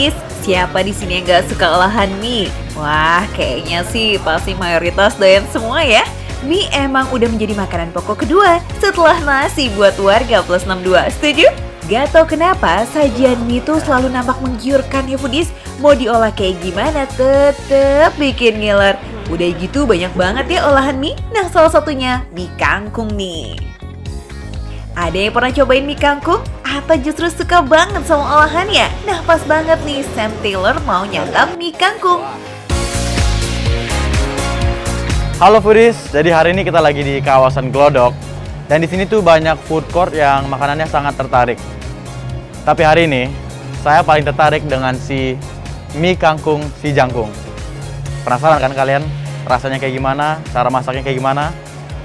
foodies, siapa di sini yang gak suka olahan mie? Wah, kayaknya sih pasti mayoritas doyan semua ya. Mie emang udah menjadi makanan pokok kedua setelah nasi buat warga plus 62, setuju? Gak tau kenapa sajian mie tuh selalu nampak menggiurkan ya foodies. Mau diolah kayak gimana tetep bikin ngiler. Udah gitu banyak banget ya olahan mie. Nah salah satunya mie kangkung nih. Ada yang pernah cobain mie kangkung? Atau justru suka banget sama olahannya? Nah pas banget nih Sam Taylor mau nyantap mie kangkung. Halo foodies, jadi hari ini kita lagi di kawasan Glodok. Dan di sini tuh banyak food court yang makanannya sangat tertarik. Tapi hari ini, saya paling tertarik dengan si mie kangkung si jangkung. Penasaran kan kalian? Rasanya kayak gimana? Cara masaknya kayak gimana?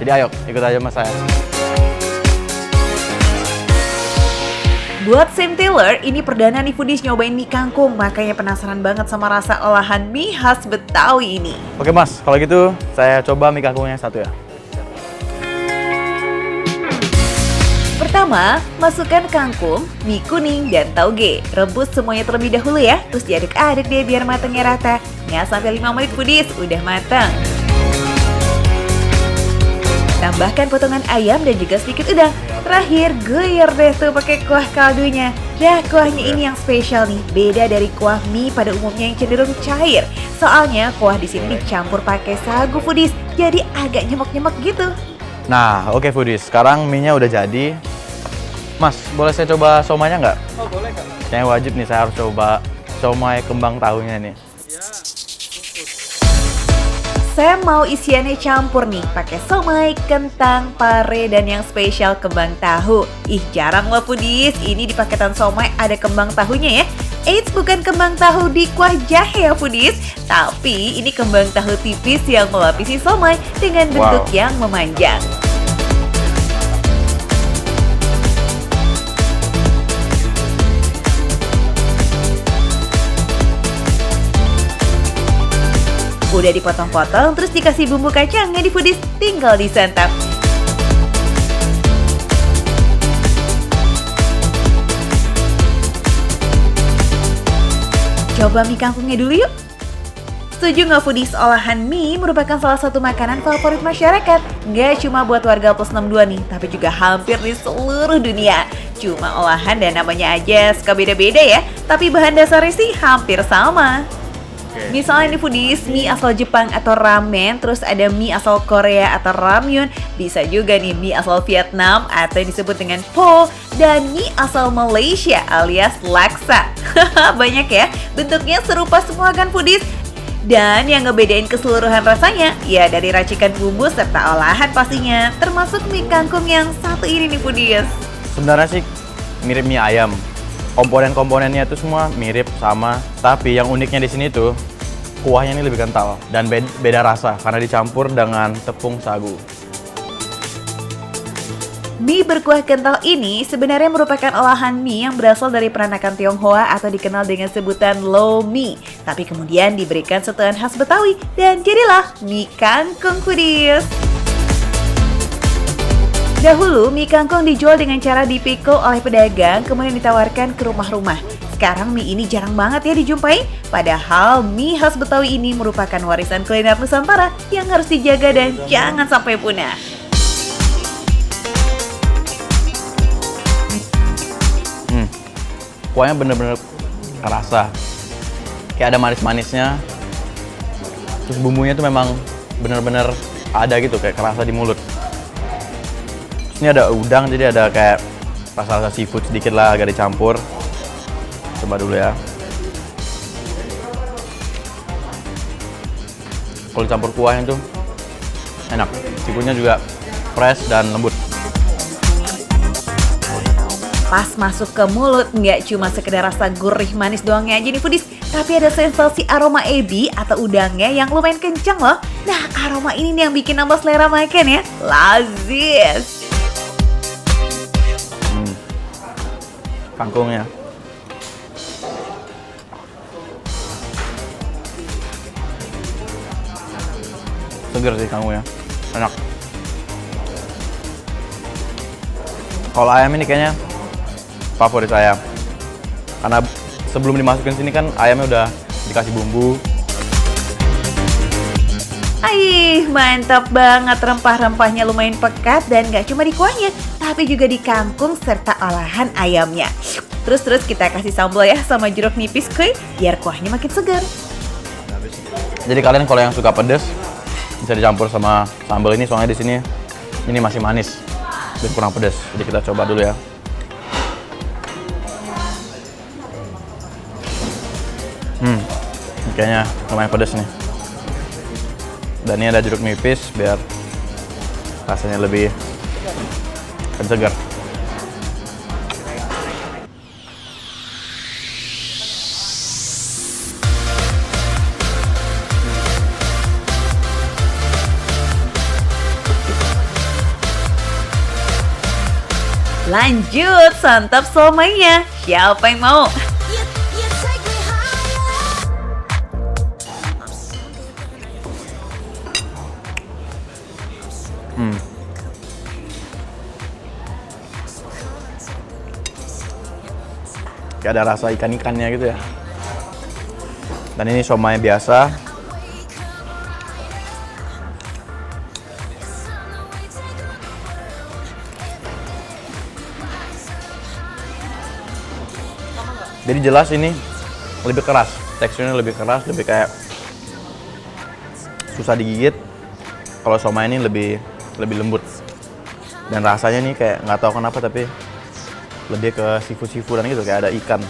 Jadi ayo, ikut aja sama saya. Buat Sam Taylor, ini perdana nih foodies nyobain mie kangkung. Makanya penasaran banget sama rasa olahan mie khas Betawi ini. Oke mas, kalau gitu saya coba mie kangkungnya satu ya. Pertama, masukkan kangkung, mie kuning, dan tauge. Rebus semuanya terlebih dahulu ya, terus diaduk-aduk deh biar matangnya rata. Nggak sampai 5 menit foodies, udah matang. Tambahkan potongan ayam dan juga sedikit udang. Terakhir, guyur deh tuh pakai kuah kaldunya. Nah, kuahnya ini yang spesial nih, beda dari kuah mie pada umumnya yang cenderung cair. Soalnya kuah di sini dicampur pakai sagu foodies, jadi agak nyemek-nyemek gitu. Nah, oke foodies, sekarang mie-nya udah jadi. Mas, boleh saya coba somainya nggak? Oh boleh kak. Kayaknya wajib nih, saya harus coba somai kembang tahunya nih. Ya. Saya mau isiannya campur nih, pakai somai, kentang, pare, dan yang spesial kembang tahu. Ih, jarang loh foodies, ini di paketan somai ada kembang tahunya ya. Eits, bukan kembang tahu di kuah jahe ya foodies, tapi ini kembang tahu tipis yang melapisi somai dengan bentuk yang memanjang. Udah dipotong-potong, terus dikasih bumbu kacangnya di foodies, tinggal disantap. Coba mie kangkungnya dulu yuk. Setuju nggak foodies, olahan mie merupakan salah satu makanan favorit masyarakat. Nggak cuma buat warga plus 62 nih, tapi juga hampir di seluruh dunia. Cuma olahan dan namanya aja suka beda-beda ya, tapi bahan dasarnya sih hampir sama. Misalnya nih foodies, mie asal Jepang atau ramen, terus ada mie asal Korea atau ramyun, bisa juga nih mie asal Vietnam atau yang disebut dengan pho, dan mie asal Malaysia alias laksa. Banyak ya, bentuknya serupa semua kan foodies? Dan yang ngebedain keseluruhan rasanya, ya dari racikan bumbu serta olahan pastinya, termasuk mie kangkung yang satu ini nih foodies. Sebenarnya sih mirip mie ayam. Komponen-komponennya itu semua mirip sama, tapi yang uniknya di sini tuh kuahnya ini lebih kental dan beda rasa karena dicampur dengan tepung sagu. Mie berkuah kental ini sebenarnya merupakan olahan mie yang berasal dari peranakan Tionghoa atau dikenal dengan sebutan lo mie, tapi kemudian diberikan sentuhan khas Betawi dan jadilah mie kangkung foodies. Dahulu, mie kangkung dijual dengan cara dipikul oleh pedagang, kemudian ditawarkan ke rumah-rumah. Sekarang mie ini jarang banget ya dijumpai, padahal mie khas Betawi ini merupakan warisan kuliner Nusantara yang harus dijaga dan jangan sampai punah. Kuahnya bener-bener kerasa, kayak ada manis-manisnya. Terus bumbunya tuh memang bener-bener ada gitu, kayak kerasa di mulut. Ini ada udang, jadi ada kayak rasa-rasa seafood sedikit lah, agak dicampur. Coba dulu ya. Kalau dicampur kuahnya tuh enak. Seafoodnya juga fresh dan lembut. Pas masuk ke mulut, nggak cuma sekedar rasa gurih manis doangnya aja nih foodies, tapi ada sensasi aroma ebi atau udangnya yang lumayan kencang loh. Nah, aroma ini nih yang bikin nambah selera makan ya. Lazis. Kangkungnya. Seger sih kangkungnya. Enak. Kalau ayam ini kayaknya favorit saya. Karena sebelum dimasukin sini kan ayamnya udah dikasih bumbu. Mantap banget, rempah-rempahnya lumayan pekat dan gak cuma di kuahnya, tapi juga di kangkung serta olahan ayamnya. Terus kita kasih sambal ya sama jeruk nipis kuy, biar kuahnya makin segar. Jadi kalian kalau yang suka pedas bisa dicampur sama sambal ini, soalnya di sini ini masih manis, dan kurang pedas. Jadi kita coba dulu ya. Kayaknya lumayan pedas nih. Dan ini ada jeruk nipis biar rasanya lebih segar. Lanjut, santap somainya. Siapa yang mau? Kayak ada rasa ikan-ikannya gitu ya. Dan ini somai biasa. Jadi jelas ini lebih keras, teksturnya lebih keras, lebih kayak susah digigit. Kalau somai ini lebih lembut. Dan rasanya nih kayak nggak tahu kenapa tapi lebih ke seafood-seafoodan gitu, kayak ada ikan.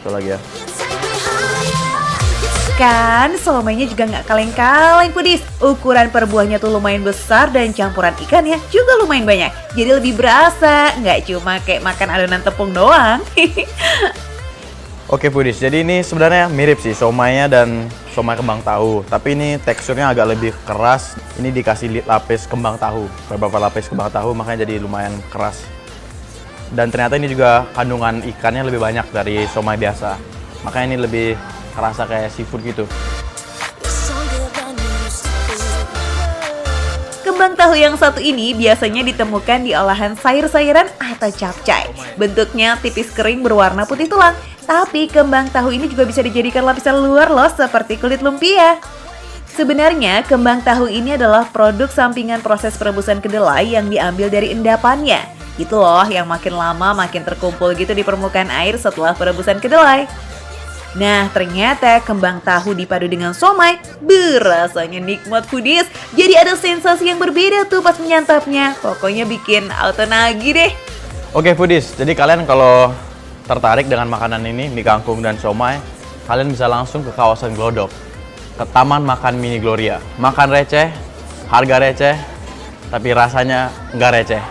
Itu lagi ya. Kan somainya juga nggak kaleng-kaleng Foodies. Ukuran per buahnya tuh lumayan besar dan campuran ikannya juga lumayan banyak. Jadi lebih berasa, nggak cuma kayak makan adonan tepung doang. Oke Foodies, jadi ini sebenarnya mirip sih somainya dan somai kembang tahu. Tapi ini teksturnya agak lebih keras. Ini dikasih lapis kembang tahu, beberapa lapis kembang tahu, makanya jadi lumayan keras. Dan ternyata ini juga kandungan ikannya lebih banyak dari somai biasa. Makanya ini lebih kerasa kayak seafood gitu. Kembang tahu yang satu ini biasanya ditemukan di olahan sayur-sayuran atau capcay. Bentuknya tipis kering berwarna putih tulang. Tapi kembang tahu ini juga bisa dijadikan lapisan luar loh, seperti kulit lumpia. Sebenarnya kembang tahu ini adalah produk sampingan proses perebusan kedelai yang diambil dari endapannya. Itu loh yang makin lama makin terkumpul gitu di permukaan air setelah perebusan kedelai. Nah ternyata kembang tahu dipadu dengan somai berasanya nikmat Foodies. Jadi ada sensasi yang berbeda tuh pas menyantapnya. Pokoknya bikin auto nagih deh. Oke Foodies, jadi kalian kalau tertarik dengan makanan ini, mie kangkung dan somai, kalian bisa langsung ke kawasan Glodok, ke Taman Makan Mini Gloria. Makan receh, harga receh, tapi rasanya nggak receh.